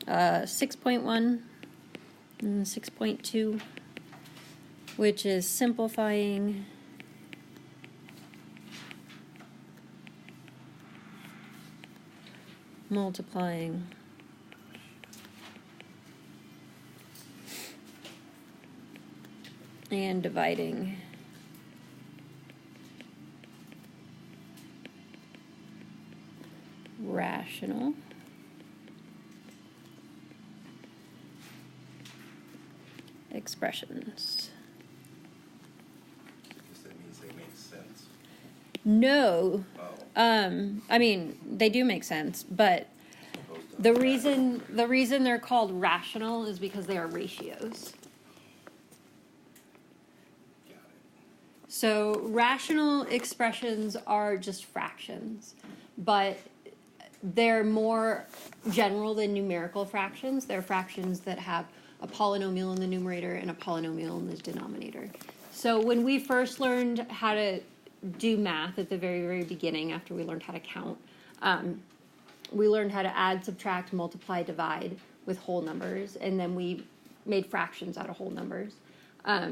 6.1 and 6.2, which is simplifying multiplying and dividing rational expressions. Does that mean they make sense? No. Oh. I mean, they do make sense, but the reason they're called rational is because they are ratios. Got it. So rational expressions are just fractions, but they're more general than numerical fractions. They're fractions that have a polynomial in the numerator and a polynomial in the denominator. So when we first learned how to do math at the very, very beginning, after we learned how to count, we learned how to add, subtract, multiply, divide with whole numbers, and then we made fractions out of whole numbers,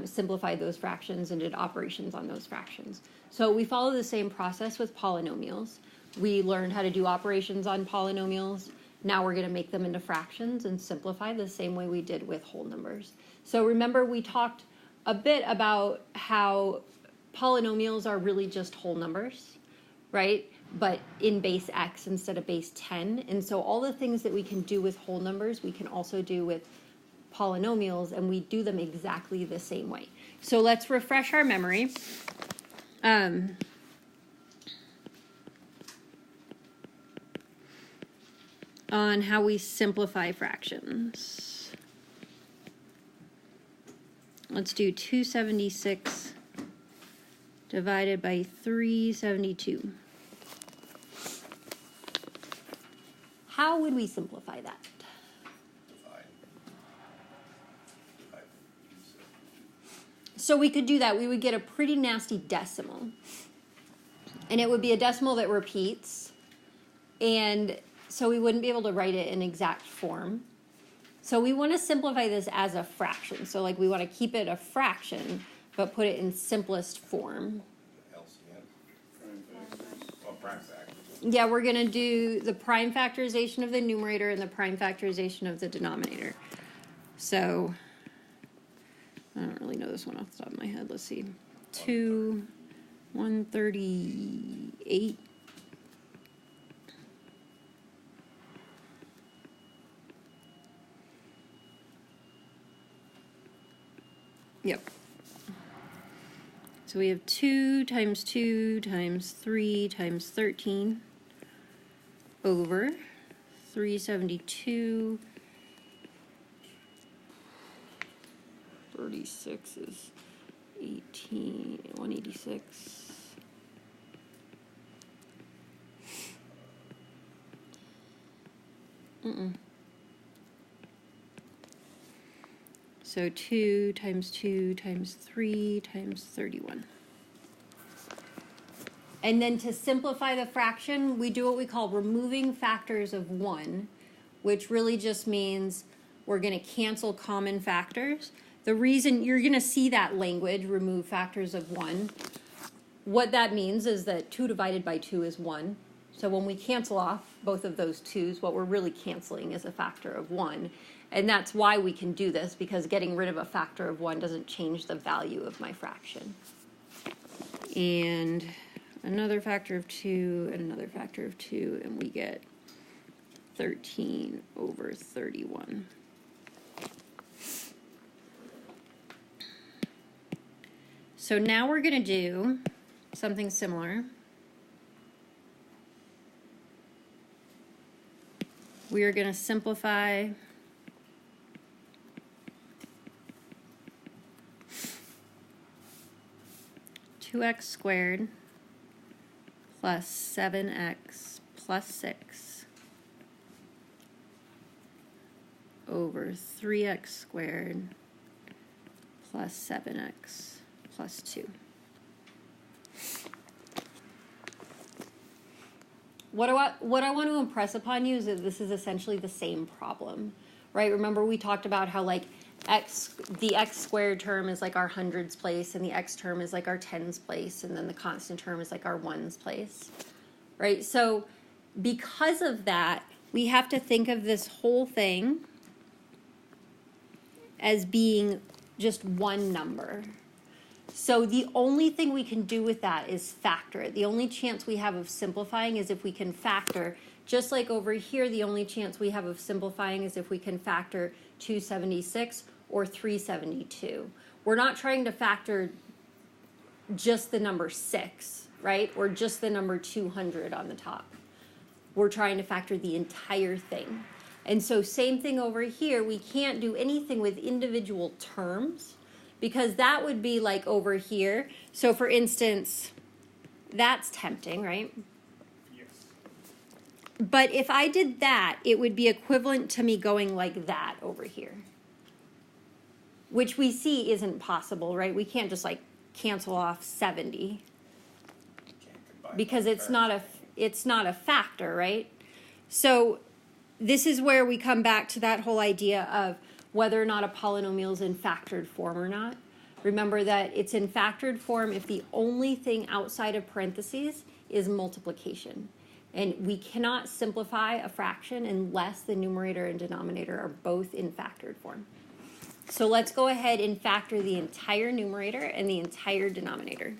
simplified those fractions, and did operations on those fractions. So we follow the same process with polynomials. We learned how to do operations on polynomials. Now we're going to make them into fractions and simplify the same way we did with whole numbers. So remember, we talked a bit about how polynomials are really just whole numbers, right? But in base x instead of base 10. And so all the things that we can do with whole numbers, we can also do with polynomials, and we do them exactly the same way. So let's refresh our memory. On how we simplify fractions. Let's do 276 divided by 372. How would we simplify that? Divide. So we could do that. We would get a pretty nasty decimal. And it would be a decimal that repeats. And so we wouldn't be able to write it in exact form. So we want to simplify this as a fraction. So like we want to keep it a fraction, but put it in simplest form. LCM. Or prime factor. Yeah, we're going to do the prime factorization of the numerator and the prime factorization of the denominator. So I don't really know this one off the top of my head. Let's see. 138. Yep. So we have 2 times 2 times 3 times 13 over 372. 36 is 186. So 2 times 2 times 3 times 31. And then to simplify the fraction, we do what we call removing factors of 1, which really just means we're going to cancel common factors. The reason you're going to see that language, remove factors of 1, what that means is that 2 divided by 2 is 1. So when we cancel off both of those 2's, what we're really canceling is a factor of 1. And that's why we can do this, because getting rid of a factor of 1 doesn't change the value of my fraction. And another factor of 2 and another factor of 2, and we get 13 over 31. So now we're going to do something similar. We are going to simplify 2x squared plus 7x plus 6 over 3x squared plus 7x plus 2. what I want to impress upon you is that this is essentially the same problem, right? Remember we talked about how like the x squared term is like our hundreds place, and the x term is like our tens place, and then the constant term is like our ones place, right? So because of that, we have to think of this whole thing as being just one number. So the only thing we can do with that is factor it. The only chance we have of simplifying is if we can factor, just like over here, the only chance we have of simplifying is if we can factor 276 or 372. We're not trying to factor just the number 6, right? Or just the number 200 on the top. We're trying to factor the entire thing. And so same thing over here, we can't do anything with individual terms, because that would be like over here. So for instance, that's tempting, right? Yes. But if I did that, it would be equivalent to me going like that over here, which we see isn't possible, right? We can't just like cancel off 70 because it's not a factor, right? So this is where we come back to that whole idea of whether or not a polynomial is in factored form or not. Remember that it's in factored form if the only thing outside of parentheses is multiplication. And we cannot simplify a fraction unless the numerator and denominator are both in factored form. So let's go ahead and factor the entire numerator and the entire denominator.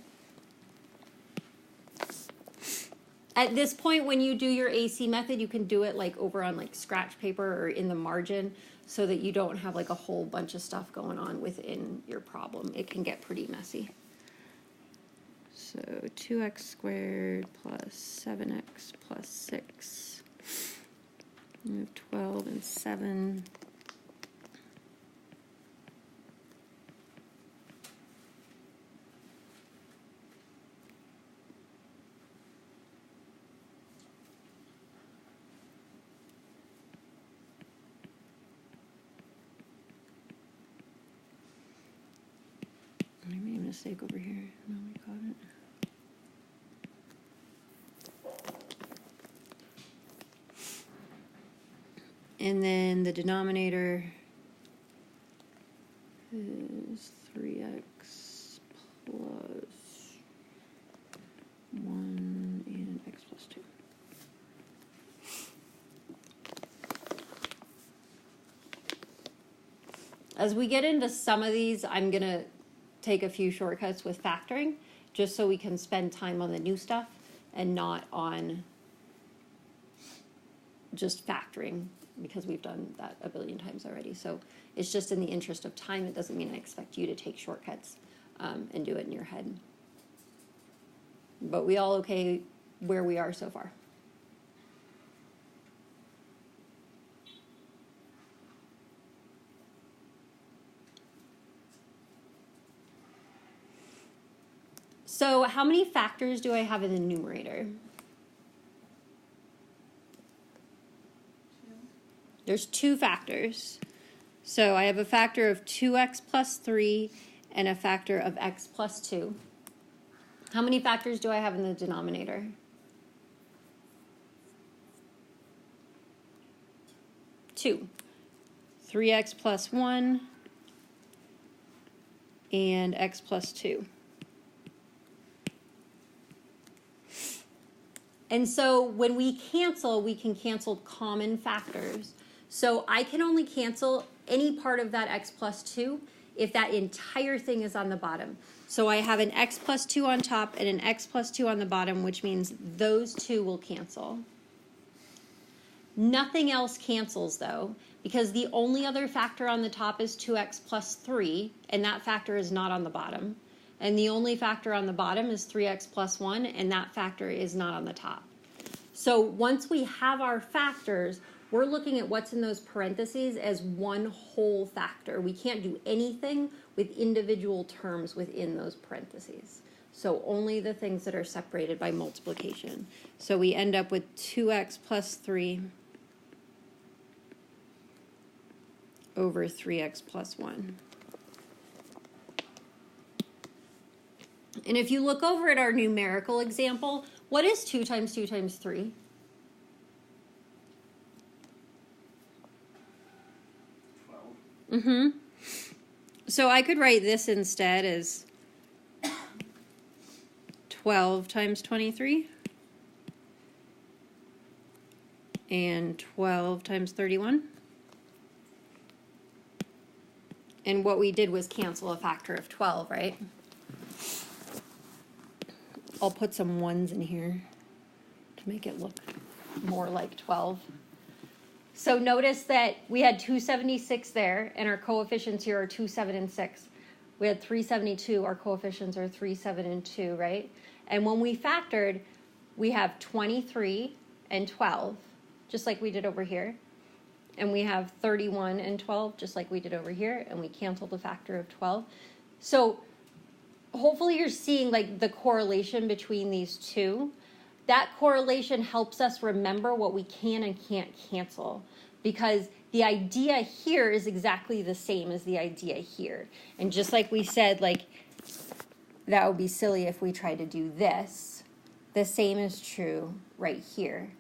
At this point, when you do your AC method, you can do it like over on like scratch paper or in the margin, so that you don't have like a whole bunch of stuff going on within your problem. It can get pretty messy. So 2x squared plus 7x plus 6. We have 12 and 7. I made a mistake over here. No, we got it. And then the denominator is 3x plus 1 and x plus 2. As we get into some of these, I'm going to take a few shortcuts with factoring, just so we can spend time on the new stuff and not on just factoring, because we've done that a billion times already. So it's just in the interest of time. It doesn't mean I expect you to take shortcuts and do it in your head. But we all okay where we are so far? So how many factors do I have in the numerator? There's 2 factors. So I have a factor of 2x plus 3 and a factor of x plus 2. How many factors do I have in the denominator? 2. 3x plus 1 and x plus 2. And so when we can cancel common factors. So I can only cancel any part of that x plus 2 if that entire thing is on the bottom. So I have an x plus 2 on top and an x plus 2 on the bottom, which means those 2 will cancel. Nothing else cancels, though, because the only other factor on the top is 2x plus 3, and that factor is not on the bottom. And the only factor on the bottom is 3x plus 1, and that factor is not on the top. So once we have our factors, we're looking at what's in those parentheses as one whole factor. We can't do anything with individual terms within those parentheses. So only the things that are separated by multiplication. So we end up with 2x plus 3 over 3x plus 1. And if you look over at our numerical example, what is 2 times 2 times 3? So I could write this instead as 12 times 23 and 12 times 31. And what we did was cancel a factor of 12, right? I'll put some ones in here to make it look more like 12. So notice that we had 276 there, and our coefficients here are 2, 7, and 6. We had 372, our coefficients are 3, 7, and 2, right? And when we factored, we have 23 and 12, just like we did over here. And we have 31 and 12, just like we did over here, and we canceled the factor of 12. So hopefully you're seeing like the correlation between these two. That correlation helps us remember what we can and can't cancel, because the idea here is exactly the same as the idea here. And just like we said, like, that would be silly if we tried to do this. The same is true right here.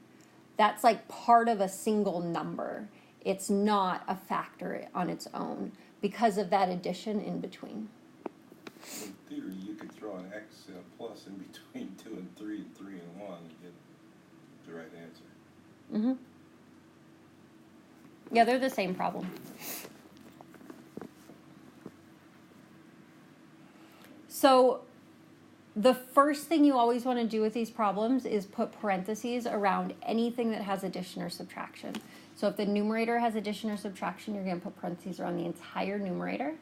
That's like part of a single number. It's not a factor on its own because of that addition in between. In theory, you could throw an X and a plus in between 2 and 3 and 3 and 1 and get the right answer. Yeah, they're the same problem. So the first thing you always want to do with these problems is put parentheses around anything that has addition or subtraction. So if the numerator has addition or subtraction, you're going to put parentheses around the entire numerator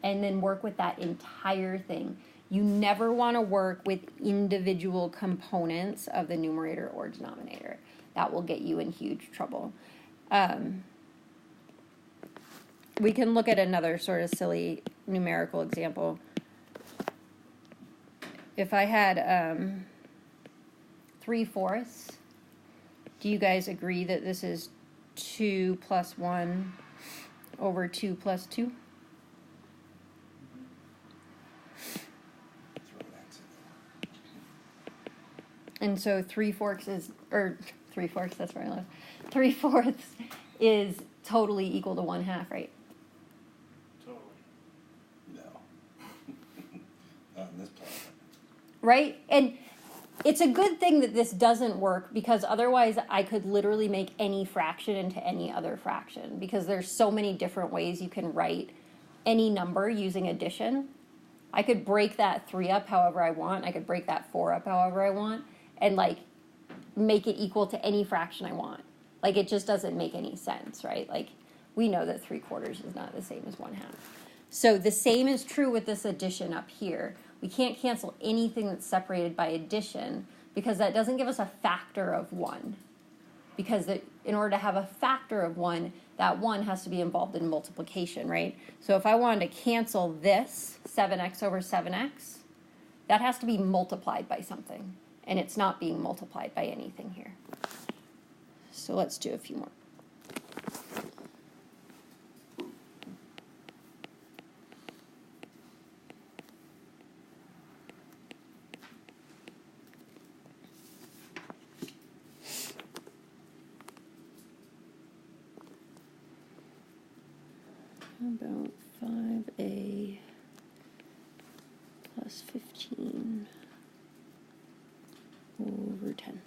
and then work with that entire thing. You never want to work with individual components of the numerator or denominator. That will get you in huge trouble. We can look at another sort of silly numerical example. If I had 3/4, do you guys agree that this is 2 plus 1 over 2 plus 2? And so 3/4 is, or 3/4, that's where I live. 3/4 is totally equal to 1/2, right? Totally. No. Not on this planet. Right? And it's a good thing that this doesn't work, because otherwise I could literally make any fraction into any other fraction, because there's so many different ways you can write any number using addition. I could break that 3 up however I want. I could break that 4 up however I want, and like make it equal to any fraction I want. Like, it just doesn't make any sense, right? Like, we know that 3/4 is not the same as 1/2. So the same is true with this addition up here. We can't cancel anything that's separated by addition, because that doesn't give us a factor of 1. Because in order to have a factor of 1, that 1 has to be involved in multiplication, right? So if I wanted to cancel this, 7x over 7x, that has to be multiplied by something. And it's not being multiplied by anything here. So let's do a few more. How about 5a plus 15 over 10?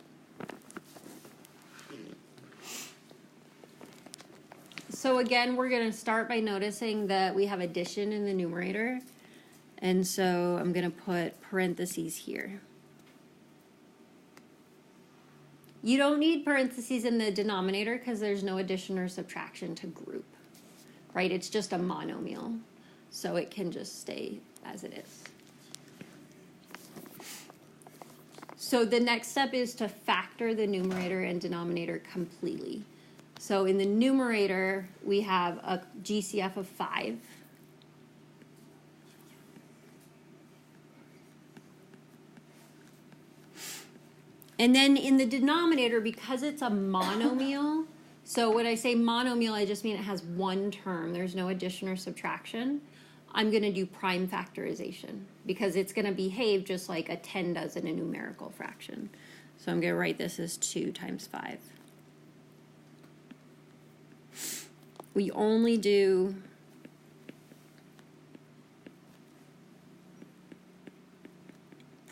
So again, we're going to start by noticing that we have addition in the numerator. And so I'm going to put parentheses here. You don't need parentheses in the denominator because there's no addition or subtraction to group, right? It's just a monomial, so it can just stay as it is. So the next step is to factor the numerator and denominator completely. So in the numerator, we have a GCF of 5. And then in the denominator, because it's a monomial, so when I say monomial, I just mean it has one term. There's no addition or subtraction. I'm going to do prime factorization, because it's going to behave just like a 10 does in a numerical fraction. So I'm going to write this as 2 times 5. We only do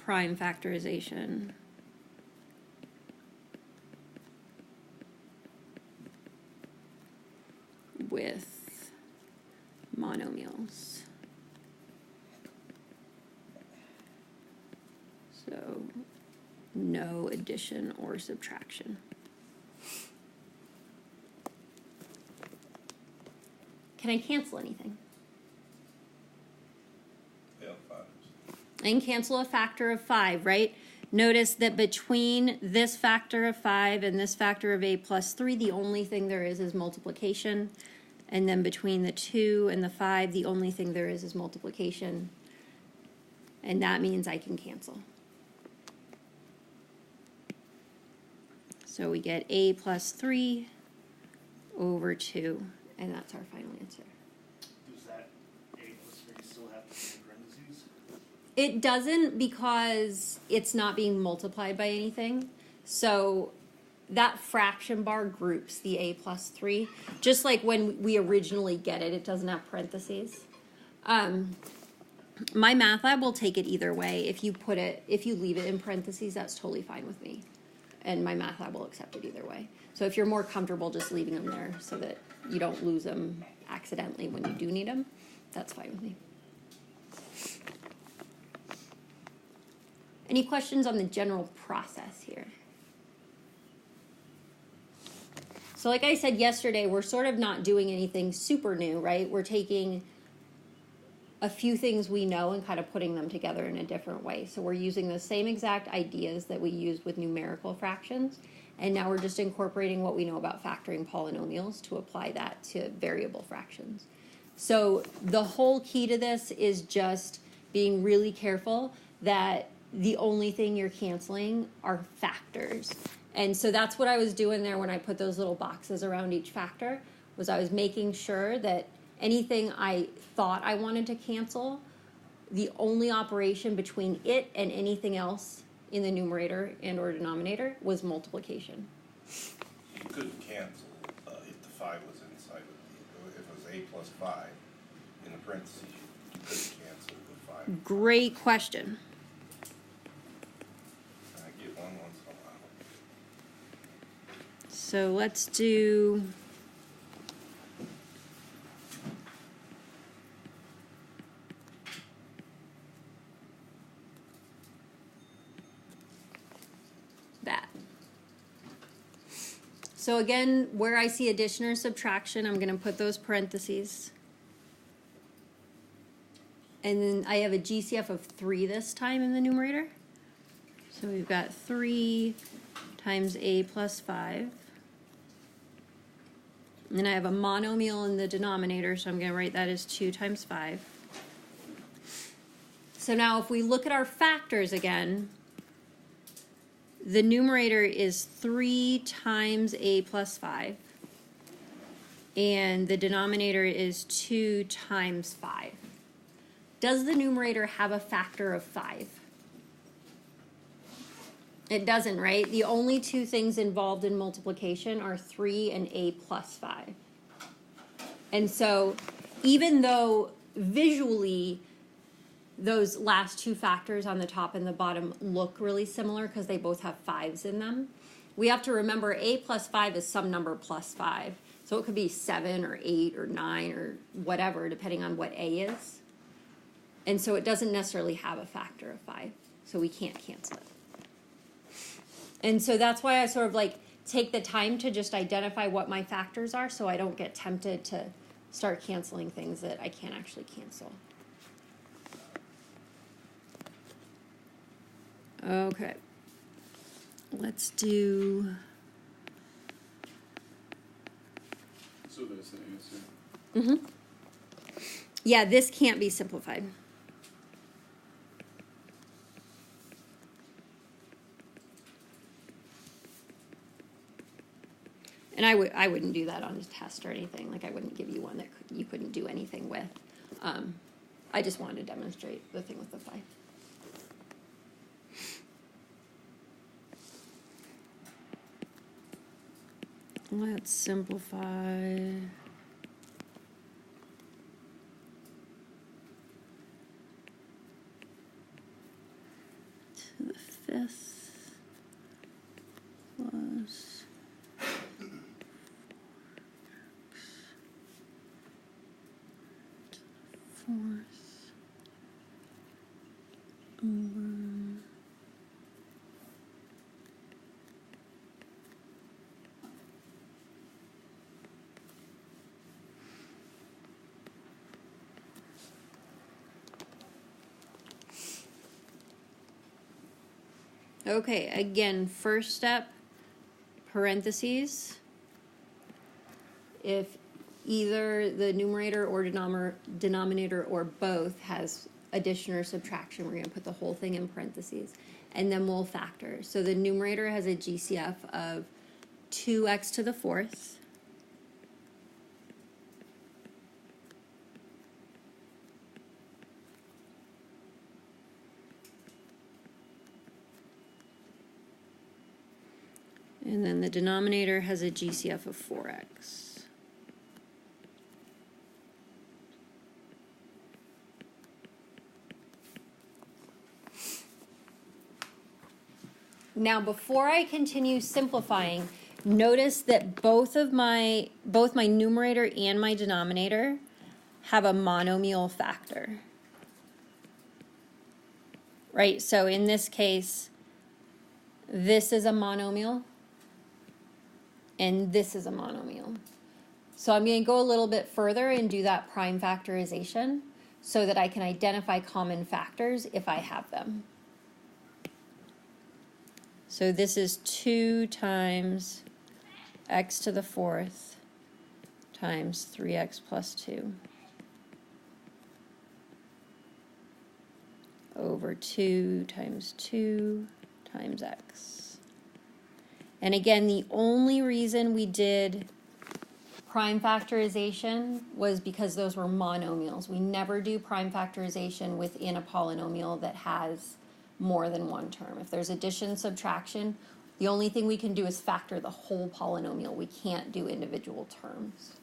prime factorization with monomials. So no addition or subtraction. Can I cancel anything? Yeah, fives. I can cancel a factor of 5, right? Notice that between this factor of 5 and this factor of a plus 3, the only thing there is multiplication. And then between the 2 and the 5, the only thing there is multiplication. And that means I can cancel. So we get a plus 3 over 2, and that's our final answer. Does that a plus 3 still have to be in parentheses? It doesn't, because it's not being multiplied by anything. So that fraction bar groups the a plus 3. Just like when we originally get it, it doesn't have parentheses. My math lab will take it either way. If you leave it in parentheses, that's totally fine with me. And my math lab will accept it either way. So if you're more comfortable just leaving them there so that you don't lose them accidentally when you do need them, that's fine with me. Any questions on the general process here? So like I said yesterday, we're sort of not doing anything super new, right? We're taking a few things we know and kind of putting them together in a different way. So we're using the same exact ideas that we used with numerical fractions, and now we're just incorporating what we know about factoring polynomials to apply that to variable fractions. So the whole key to this is just being really careful that the only thing you're canceling are factors. And so that's what I was doing there when I put those little boxes around each factor, was I was making sure that anything I thought I wanted to cancel, the only operation between it and anything else in the numerator and or denominator was multiplication. You couldn't cancel if the 5 was inside of the, if it was a plus 5 in the parentheses, you couldn't cancel the 5. Great question. I get one once in a while. So let's do that. So again, where I see addition or subtraction, I'm going to put those parentheses. And then I have a GCF of 3 this time in the numerator. So we've got 3 times a plus 5. And then I have a monomial in the denominator, so I'm going to write that as 2 times 5. So now if we look at our factors again, the numerator is 3 times a plus 5. And the denominator is 2 times 5. Does the numerator have a factor of 5? It doesn't, right? The only two things involved in multiplication are 3 and a plus 5. And so even though visually those last two factors on the top and the bottom look really similar because they both have 5s in them, we have to remember a plus 5 is some number plus 5. So it could be 7 or 8 or 9 or whatever, depending on what a is. And so it doesn't necessarily have a factor of 5, so we can't cancel it. And so that's why I sort of like take the time to just identify what my factors are so I don't get tempted to start canceling things that I can't actually cancel. Okay. Let's do... So that's the answer. Mm-hmm. Yeah, this can't be simplified. And I wouldn't do that on a test or anything. Like I wouldn't give you one that you couldn't do anything with. I just wanted to demonstrate the thing with the 5. Let's simplify. this plus 4x over okay, again, first step, parentheses. If either the numerator or denominator or both has addition or subtraction, we're going to put the whole thing in parentheses. And then we'll factor. So the numerator has a GCF of 2x to the fourth. And then the denominator has a GCF of 4x. Now, before I continue simplifying, notice that both my numerator and my denominator have a monomial factor. Right? So in this case, this is a monomial, and this is a monomial. So I'm going to go a little bit further and do that prime factorization so that I can identify common factors if I have them. So this is 2 times x to the fourth times 3x plus 2 over 2 times 2 times x. And again, the only reason we did prime factorization was because those were monomials. We never do prime factorization within a polynomial that has more than one term. If there's addition, subtraction, the only thing we can do is factor the whole polynomial. We can't do individual terms.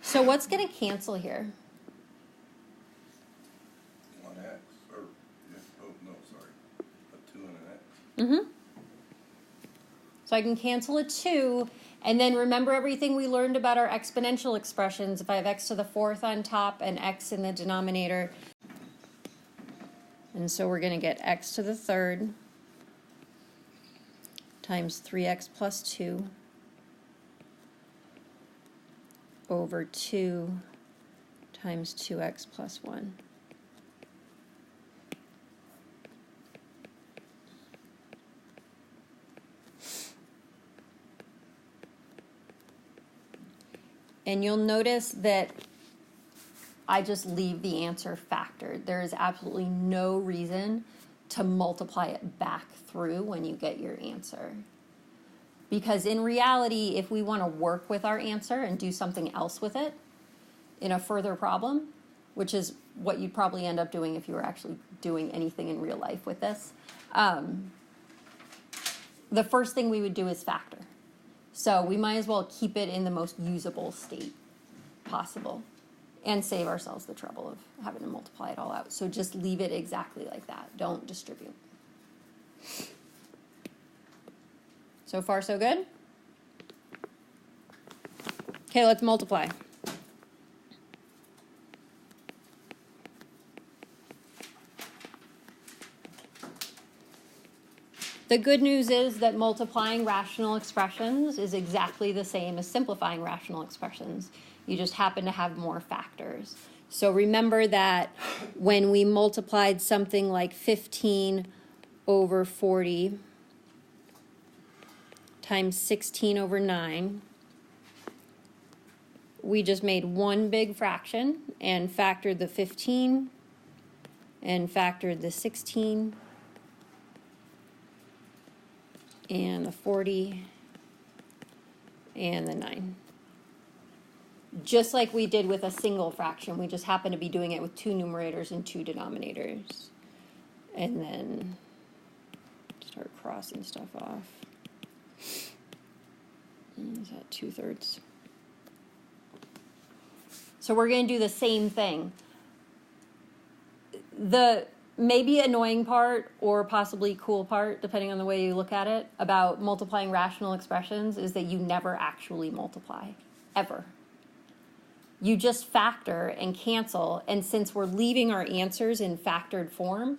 So what's going to cancel here? 1x, or, yeah, oh, no, sorry, a 2 and an x. So I can cancel a 2, and then remember everything we learned about our exponential expressions. If I have x to the fourth on top and x in the denominator, and so we're going to get x to the third times 3x plus 2 over 2 times 2x plus 1. And you'll notice that I just leave the answer factored. There is absolutely no reason to multiply it back through when you get your answer. Because in reality, if we want to work with our answer and do something else with it in a further problem, which is what you'd probably end up doing if you were actually doing anything in real life with this, the first thing we would do is factor. So we might as well keep it in the most usable state possible and save ourselves the trouble of having to multiply it all out. So just leave it exactly like that. Don't distribute. So far, so good? Okay, let's multiply. The good news is that multiplying rational expressions is exactly the same as simplifying rational expressions. You just happen to have more factors. So remember that when we multiplied something like 15 over 40 times 16 over 9, we just made one big fraction and factored the 15 and factored the 16 and the 40 and the 9. Just like we did with a single fraction, we just happen to be doing it with 2 numerators and 2 denominators. And then start crossing stuff off. Is that 2/3? So we're going to do the same thing. The maybe annoying part or possibly cool part, depending on the way you look at it, about multiplying rational expressions is that you never actually multiply, ever. You just factor and cancel, and since we're leaving our answers in factored form,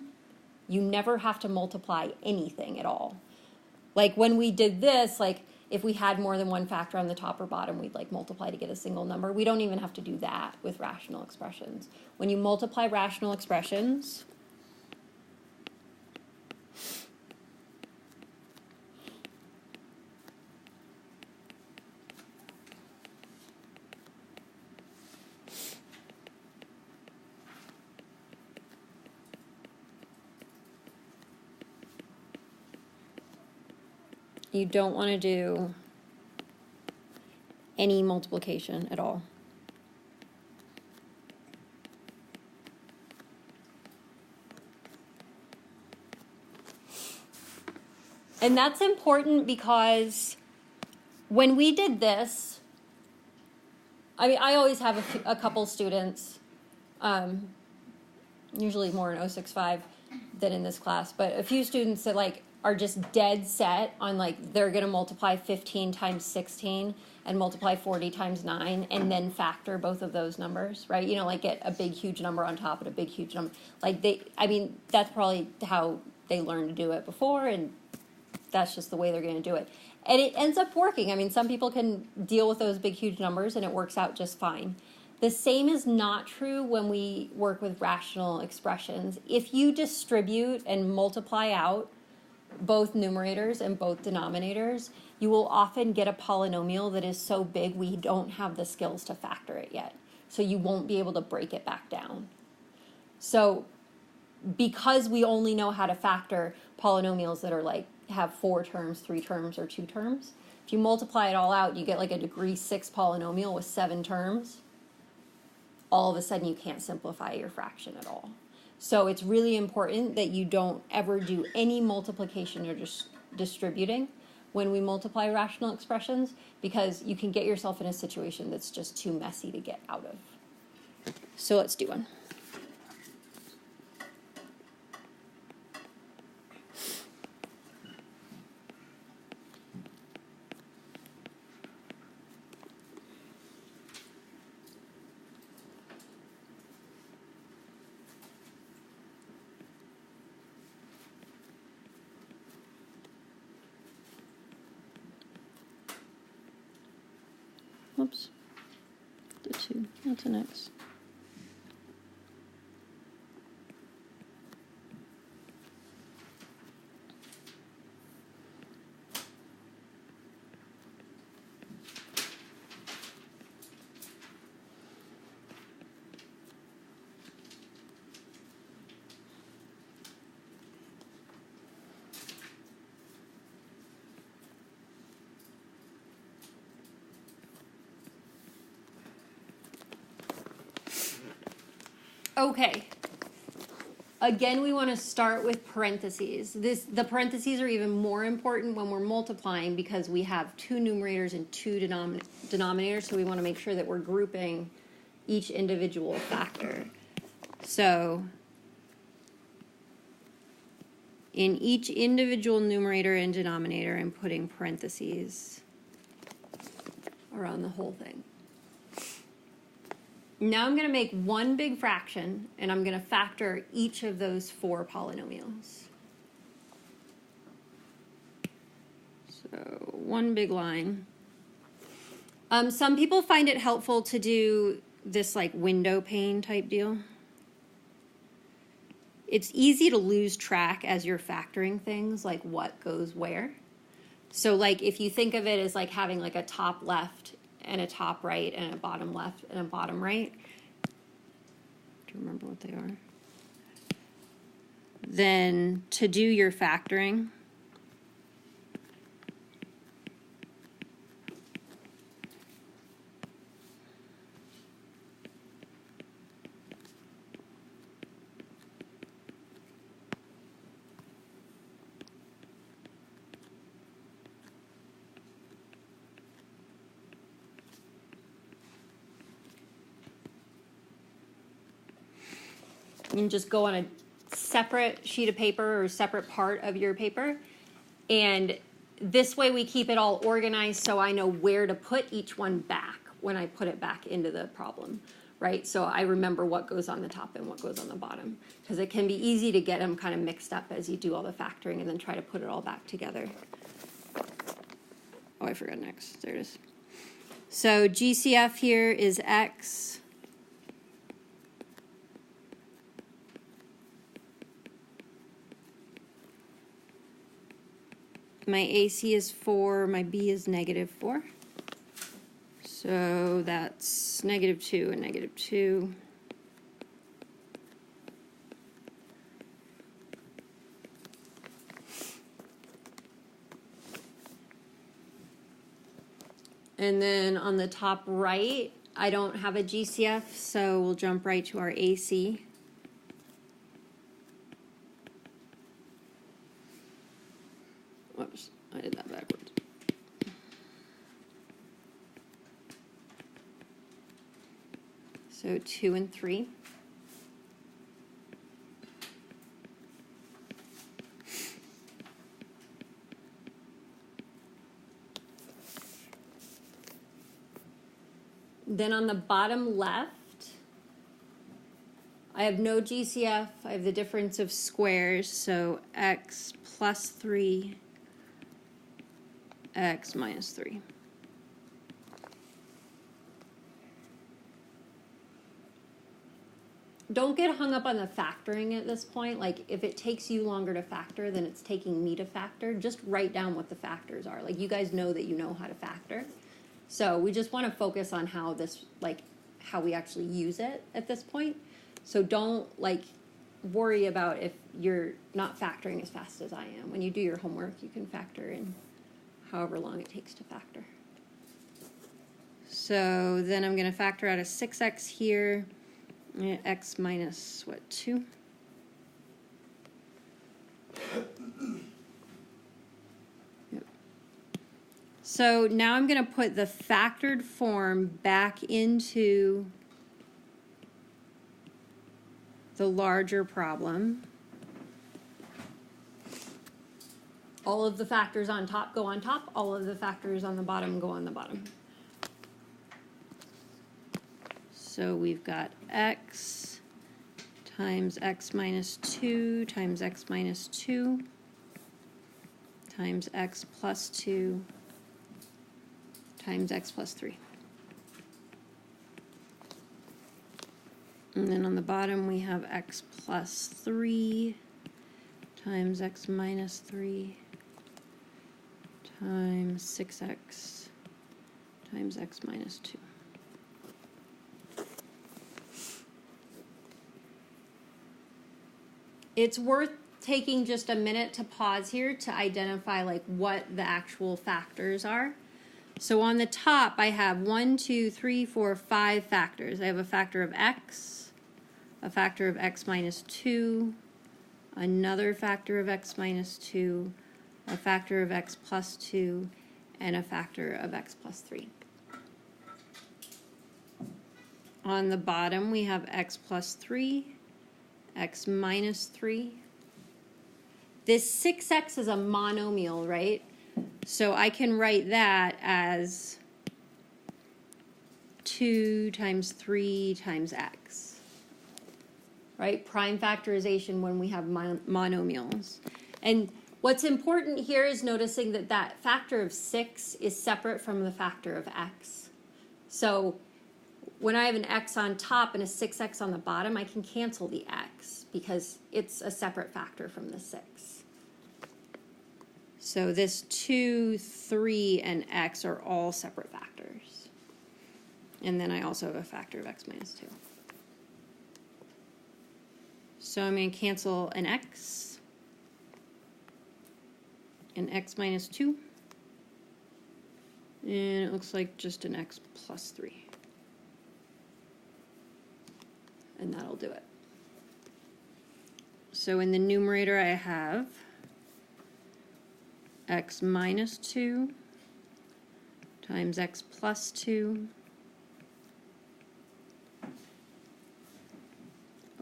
you never have to multiply anything at all. Like when we did this, like if we had more than one factor on the top or bottom, we'd like multiply to get a single number. We don't even have to do that with rational expressions. When you multiply rational expressions, you don't want to do any multiplication at all. And that's important because when we did this, I mean, I always have a couple students, usually more in 065 than in this class, but a few students that like are just dead set on like they're going to multiply 15 times 16 and multiply 40 times 9 and then factor both of those numbers, right? You know, like get a big huge number on top and a big huge number. Like that's probably how they learned to do it before, and that's just the way they're going to do it. And it ends up working. I mean, some people can deal with those big huge numbers and it works out just fine. The same is not true when we work with rational expressions. If you distribute and multiply out both numerators and both denominators, you will often get a polynomial that is so big we don't have the skills to factor it yet. So you won't be able to break it back down. So because we only know how to factor polynomials that are like have 4 terms, 3 terms, or 2 terms, if you multiply it all out, you get like a degree 6 polynomial with 7 terms. All of a sudden you can't simplify your fraction at all. So it's really important that you don't ever do any multiplication or just distributing when we multiply rational expressions, because you can get yourself in a situation that's just too messy to get out of. So let's do one. Whoops, the 2, that's an X. Okay. Again, we want to start with parentheses. The parentheses are even more important when we're multiplying because we have 2 numerators and 2 denominators, so we want to make sure that we're grouping each individual factor. So in each individual numerator and denominator, I'm putting parentheses around the whole thing. Now I'm going to make one big fraction, and I'm going to factor each of those 4 polynomials. So one big line. Some people find it helpful to do this like window pane type deal. It's easy to lose track as you're factoring things, like what goes where. So like if you think of it as like having like a top left and a top right and a bottom left and a bottom right. Do you remember what they are? Then to do your factoring, you can just go on a separate sheet of paper or separate part of your paper. And this way we keep it all organized so I know where to put each one back when I put it back into the problem, right? So I remember what goes on the top and what goes on the bottom, because it can be easy to get them kind of mixed up as you do all the factoring and then try to put it all back together. Oh, I forgot an X. There it is. So GCF here is X. My AC is 4, my B is -4. So that's -2 and -2. And then on the top right, I don't have a GCF, so we'll jump right to our AC. Whoops, I did that backwards. So 2 and 3. Then on the bottom left, I have no GCF. I have the difference of squares, so x plus 3, x minus 3. Don't get hung up on the factoring at this point. Like, if it takes you longer to factor than it's taking me to factor, just write down what the factors are. Like, you guys know that you know how to factor. So we just want to focus on how this, like, how we actually use it at this point. So don't, like, worry about if you're not factoring as fast as I am. When you do your homework, you can factor in however long it takes to factor. So then I'm going to factor out a 6x here. X minus, what, 2? Yep. So now I'm going to put the factored form back into the larger problem. All of the factors on top go on top. All of the factors on the bottom go on the bottom. So we've got x times x minus 2 times x minus 2 times x plus 2 times x plus 3. And then on the bottom we have x plus 3 times x minus 3 times 6x times x minus 2. It's worth taking just a minute to pause here to identify like what the actual factors are. So on the top, I have 1, 2, 3, 4, 5 factors. I have a factor of x, a factor of x minus 2, another factor of x minus 2, a factor of x plus 2, and a factor of x plus 3. On the bottom, we have x plus 3, x minus 3. This 6x is a monomial, right? So I can write that as 2 times 3 times x, right? Prime factorization when we have monomials. And what's important here is noticing that that factor of 6 is separate from the factor of x. So when I have an x on top and a 6x on the bottom, I can cancel the x because it's a separate factor from the 6. So this 2, 3, and x are all separate factors. And then I also have a factor of x minus 2. So I'm going to cancel an x minus 2, and it looks like just an x plus 3. And that'll do it. So in the numerator I have x minus 2 times x plus 2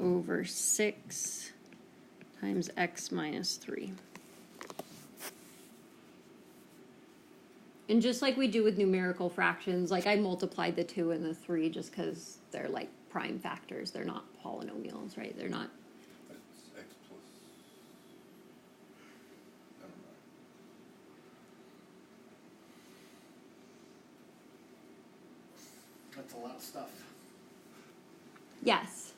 over 6 times x minus 3. And just like we do with numerical fractions, like I multiplied the 2 and the 3 just because they're like prime factors. They're not polynomials, right? They're not. That's x plus, never mind. That's a lot of stuff. Yes.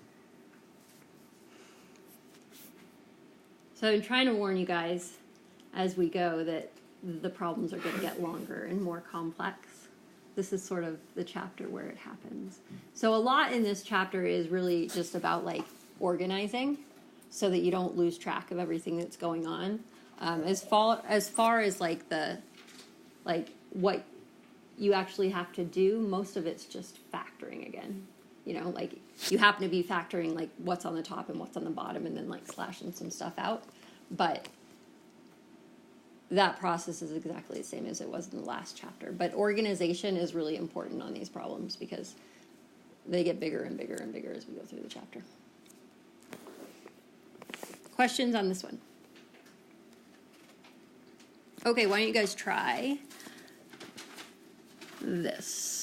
So I'm trying to warn you guys as we go that the problems are going to get longer and more complex. This is sort of the chapter where it happens. So a lot in this chapter is really just about like organizing so that you don't lose track of everything that's going on. As far as like what you actually have to do, most of it's just factoring again. You know, like you happen to be factoring like what's on the top and what's on the bottom and then like slashing some stuff out. But that process is exactly the same as it was in the last chapter. But organization is really important on these problems because they get bigger and bigger and bigger as we go through the chapter. Questions on this one? Okay, why don't you guys try this?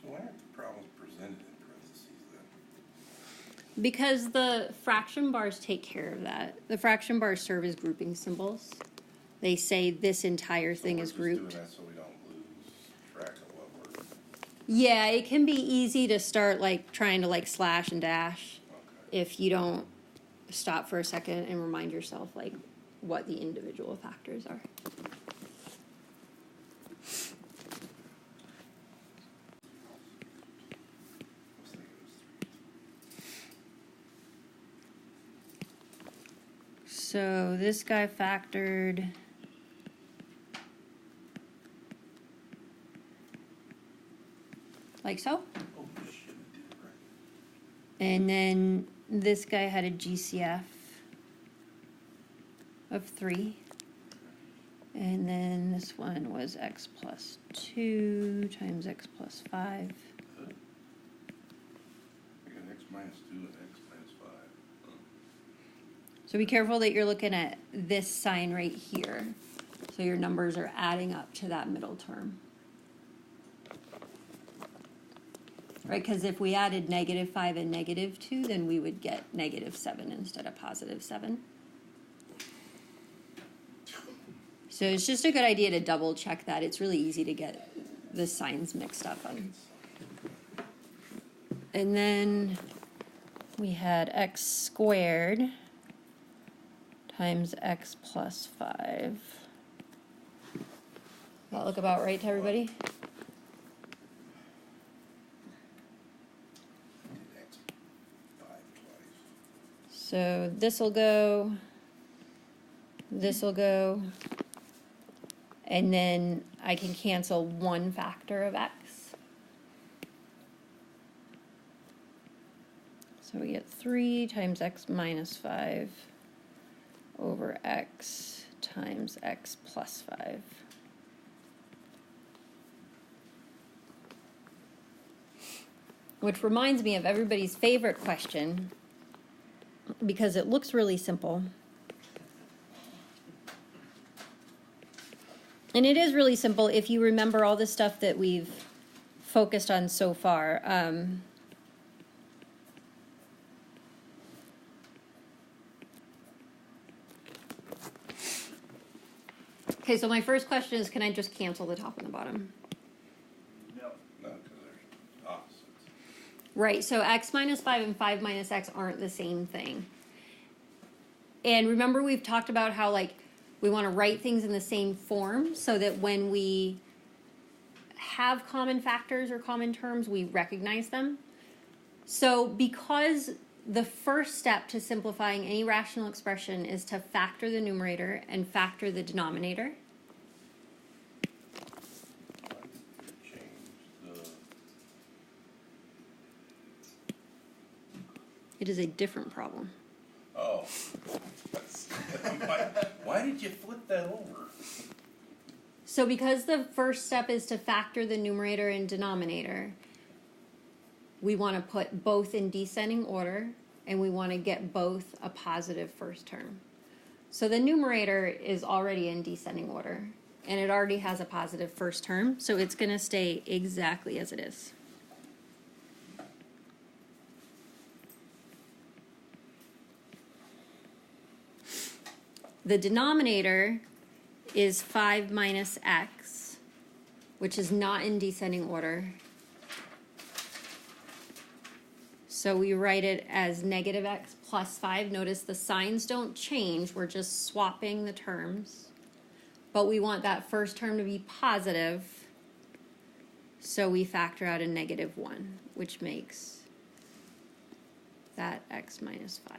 So why aren't the problems presented in parentheses then? Because the fraction bars take care of that. The fraction bars serve as grouping symbols. They say this entire thing is grouped. So we're just doing that so we don't lose track of what we're. Yeah, it can be easy to start like trying to like slash and dash Okay. if you don't stop for a second and remind yourself like what the individual factors are. I was thinking it was 3. So this guy factored like so. Oh shit, I did it right. And then this guy had a GCF of 3. And then this one was x plus 2 times x plus 5. I got x minus 2 and x minus 5. So be careful that you're looking at this sign right here. So your numbers are adding up to that middle term. Right, because if we added -5 and -2, then we would get -7 instead of +7. So it's just a good idea to double check that. It's really easy to get the signs mixed up on. And then we had x squared times x plus 5. Does that look about right to everybody? I did x 5 twice. So this will go, this will go, and then I can cancel one factor of x. So we get 3 times x minus 5 over x times x plus 5. Which reminds me of everybody's favorite question, because it looks really simple. And it is really simple if you remember all the stuff that we've focused on so far. Okay, so my first question is, can I just cancel the top and the bottom? No. No, because they're opposites. Right, so x minus 5 and 5 minus x aren't the same thing. And remember we've talked about how like we want to write things in the same form so that when we have common factors or common terms, we recognize them. So because the first step to simplifying any rational expression is to factor the numerator and factor the denominator. Why did you change It is a different problem. Oh. Why did you flip that over? So because the first step is to factor the numerator and denominator, we want to put both in descending order, and we want to get both a positive first term. So the numerator is already in descending order, and it already has a positive first term, so it's going to stay exactly as it is. The denominator is 5 minus x, which is not in descending order. So we write it as negative x plus 5. Notice the signs don't change. We're just swapping the terms. But we want that first term to be positive. So we factor out a negative 1, which makes that x minus 5.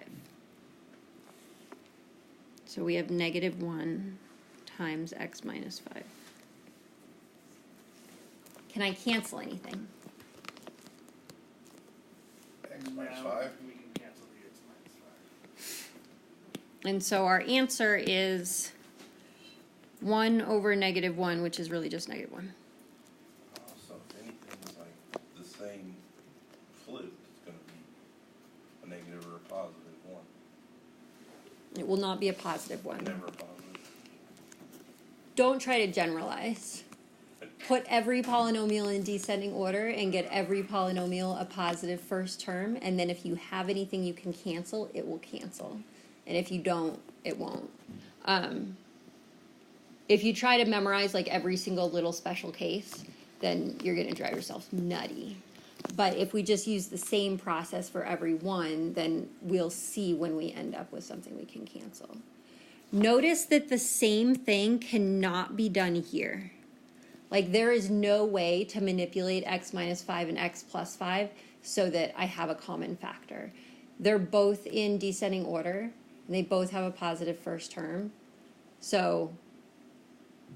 So we have negative 1 times x minus 5. Can I cancel anything? And minus now 5? we can cancel the x minus 5. And so our answer is 1 over negative 1, which is really just negative 1. Oh, so if anything's like the same flipped, it's going to be a negative or a positive 1. It will not be a positive 1. Never a positive. Don't try to generalize. Put every polynomial in descending order and get every polynomial a positive first term, and then if you have anything you can cancel, it will cancel. And if you don't, it won't. If you try to memorize like every single little special case, then you're going to drive yourself nutty. But if we just use the same process for every one, then we'll see when we end up with something we can cancel. Notice that the same thing cannot be done here. Like there is no way to manipulate x minus 5 and x plus 5 so that I have a common factor. They're both in descending order, and they both have a positive first term. So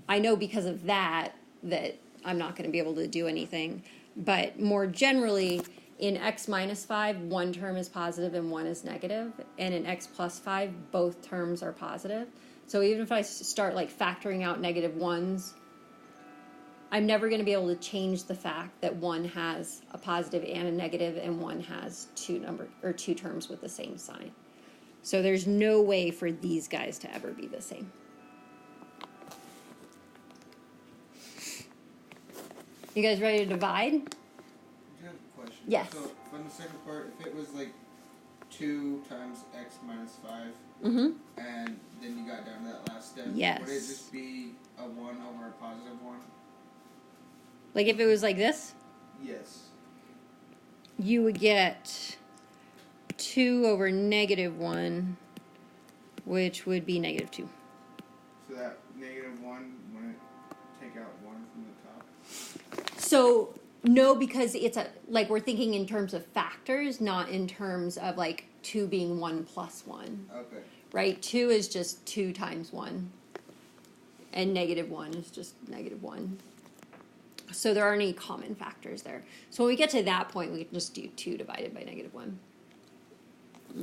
I know because of that I'm not going to be able to do anything. But more generally, in x minus 5, one term is positive and one is negative. And in x plus 5, both terms are positive. So even if I start like factoring out negative ones, I'm never going to be able to change the fact that one has a positive and a negative and one has two terms with the same sign. So there's no way for these guys to ever be the same. You guys ready to divide? I have a question. Yes. So from the second part, if it was like 2 times x minus 5, Mm-hmm. and then you got down to that last step, Yes. would it just be a 1 over a positive 1? Like if it was like this, Yes. you would get 2 over negative 1, which would be negative 2. So that negative 1, wouldn't take out 1 from the top? So no, because it's like we're thinking in terms of factors, not in terms of like 2 being 1 plus 1. Okay. Right? 2 is just 2 times 1. And negative 1 is just negative 1. So there aren't any common factors there. So when we get to that point, we can just do 2 divided by negative 1.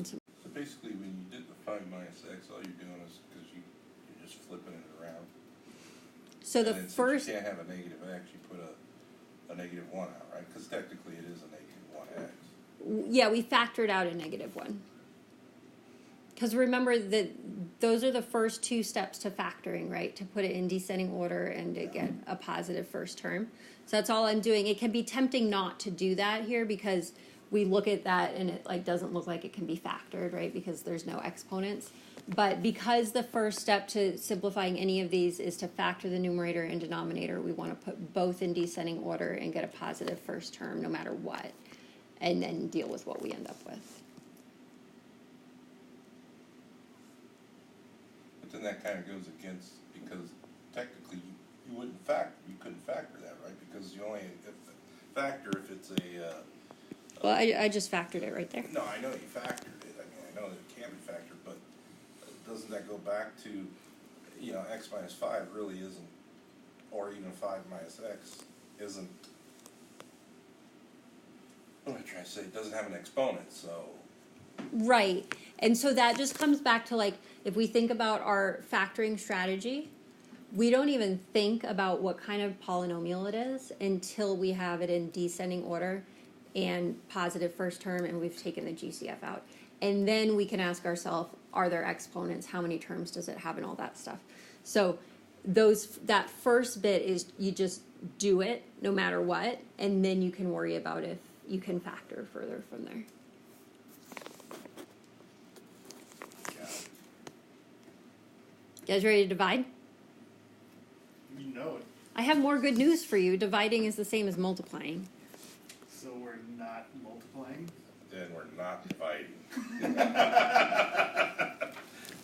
So basically, when you did the 5 minus x, all you're doing is because you're just flipping it around. So the And then first... since you can't have a negative x, you put a negative 1 out, right? Because technically it is a negative 1x. Yeah, we factored out a negative 1. Because remember that those are the first 2 steps to factoring, right? To put it in descending order and to get a positive first term. So that's all I'm doing. It can be tempting not to do that here because we look at that and it like doesn't look like it can be factored, right? Because there's no exponents. But because the first step to simplifying any of these is to factor the numerator and denominator, we want to put both in descending order and get a positive first term no matter what. and then deal with what we end up with. But then that kind of goes against, because technically you couldn't factor that, right? Because you only factor if it's a. Well, I just factored it right there. No, I know you factored it. I mean, I know that it can be factored, but doesn't that go back to, x minus 5 really isn't, or even 5 minus x isn't. What am I trying to say? It doesn't have an exponent, so. Right. And so that just comes back to, like, if we think about our factoring strategy, we don't even think about what kind of polynomial it is until we have it in descending order and positive first term, and we've taken the GCF out. And then we can ask ourselves, are there exponents? How many terms does it have, and all that stuff. So that first bit is you just do it no matter what, and then you can worry about if you can factor further from there. Yeah. You guys ready to divide? You know it. I have more good news for you. Dividing is the same as multiplying. So we're not multiplying? Then we're not dividing.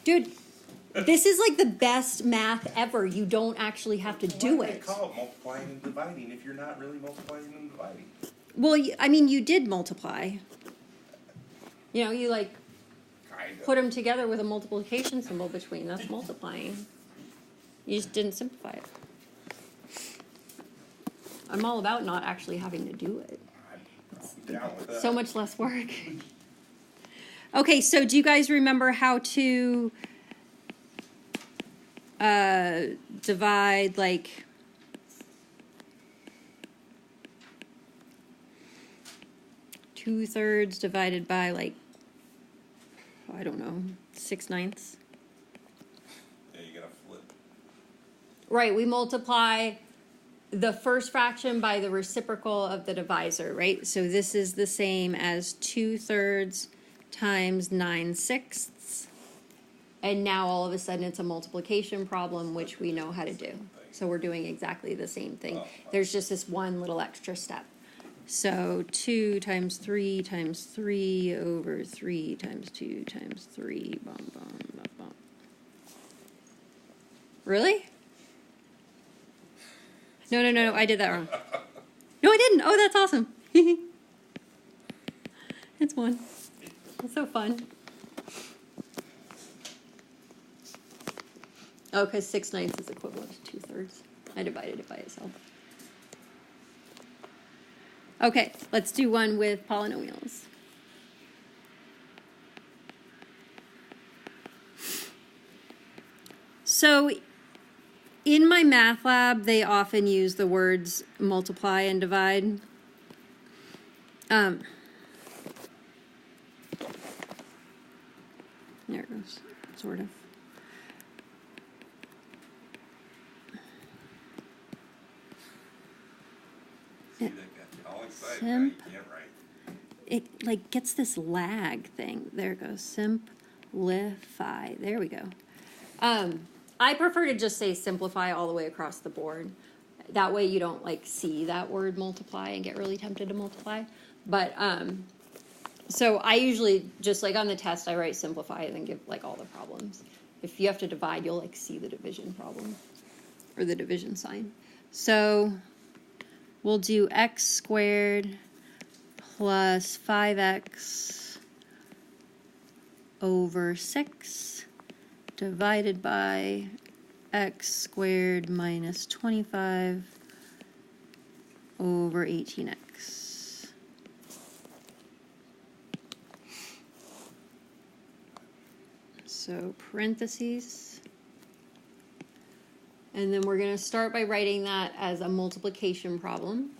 Dude, this is like the best math ever. You don't actually have to do Why do it. they call it multiplying and dividing if you're not really multiplying and dividing? Well, I mean, you did multiply. You like Kind of. put them together with a multiplication symbol between. That's multiplying. You just didn't simplify it. I'm all about not actually having to do it. I'm down with that. So much less work. Okay, so do you guys remember how to divide, like, two-thirds divided by, like, I don't know, 6/9? Yeah, you gotta flip. Right, we multiply the first fraction by the reciprocal of the divisor, right? So this is the same as 2/3 times 9/6. And now all of a sudden it's a multiplication problem, which we know how to do. So we're doing exactly the same thing. There's just this one little extra step. So 2 times 3 times 3 over 3 times 2 times 3. Bum, bum, bum, bum. Really? No, I did that wrong. No, I didn't. Oh, that's awesome. It's 1. It's so fun. Oh, because 6/9 is equivalent to 2/3. I divided it by itself. Okay, let's do one with polynomials. So in my math lab, they often use the words multiply and divide. There it goes, sort of. See, that got you all excited. Simp. Now you can't write. It like gets this lag thing. There it goes. Simplify. There we go. I prefer to just say simplify all the way across the board. That way you don't like see that word multiply and get really tempted to multiply. But so I usually just like on the test I write simplify and then give like all the problems. If you have to divide, you'll like see the division problem or the division sign. So we'll do x squared plus 5x over 6 divided by x squared minus 25 over 18x. So parentheses. And then we're going to start by writing that as a multiplication problem.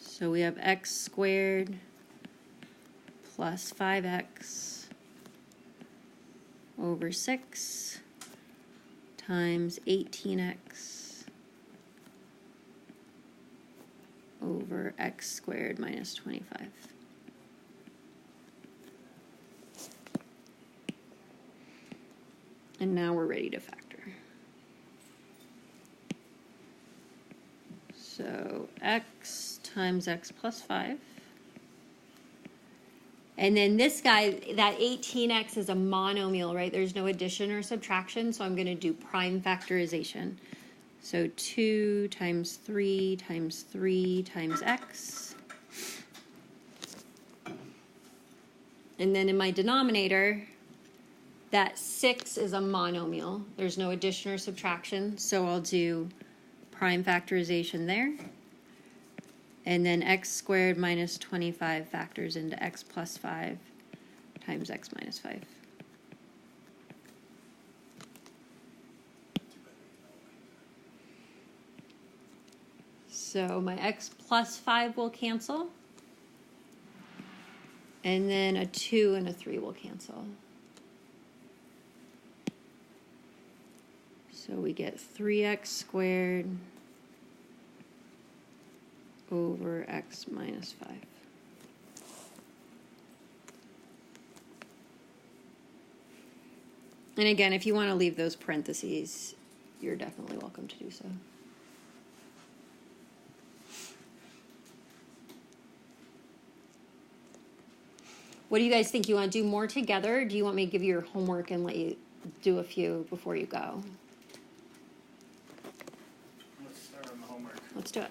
So we have x squared plus 5x over 6 times 18x over x squared minus 25. And now we're ready to factor. So x times x plus 5 And then this guy, that 18x is a monomial, right? There's no addition or subtraction, so I'm going to do prime factorization. So 2 times 3 times 3 times x. And then in my denominator, that 6 is a monomial. There's no addition or subtraction, so I'll do prime factorization there. And then x squared minus 25 factors into x plus 5 times x minus 5. So my x plus 5 will cancel. And then a 2 and a 3 will cancel. So we get 3x squared over x minus 5. And again, if you want to leave those parentheses, you're definitely welcome to do so. What do you guys think? You want to do more together? Or do you want me to give you your homework and let you do a few before you go? Let's start on the homework. Let's do it.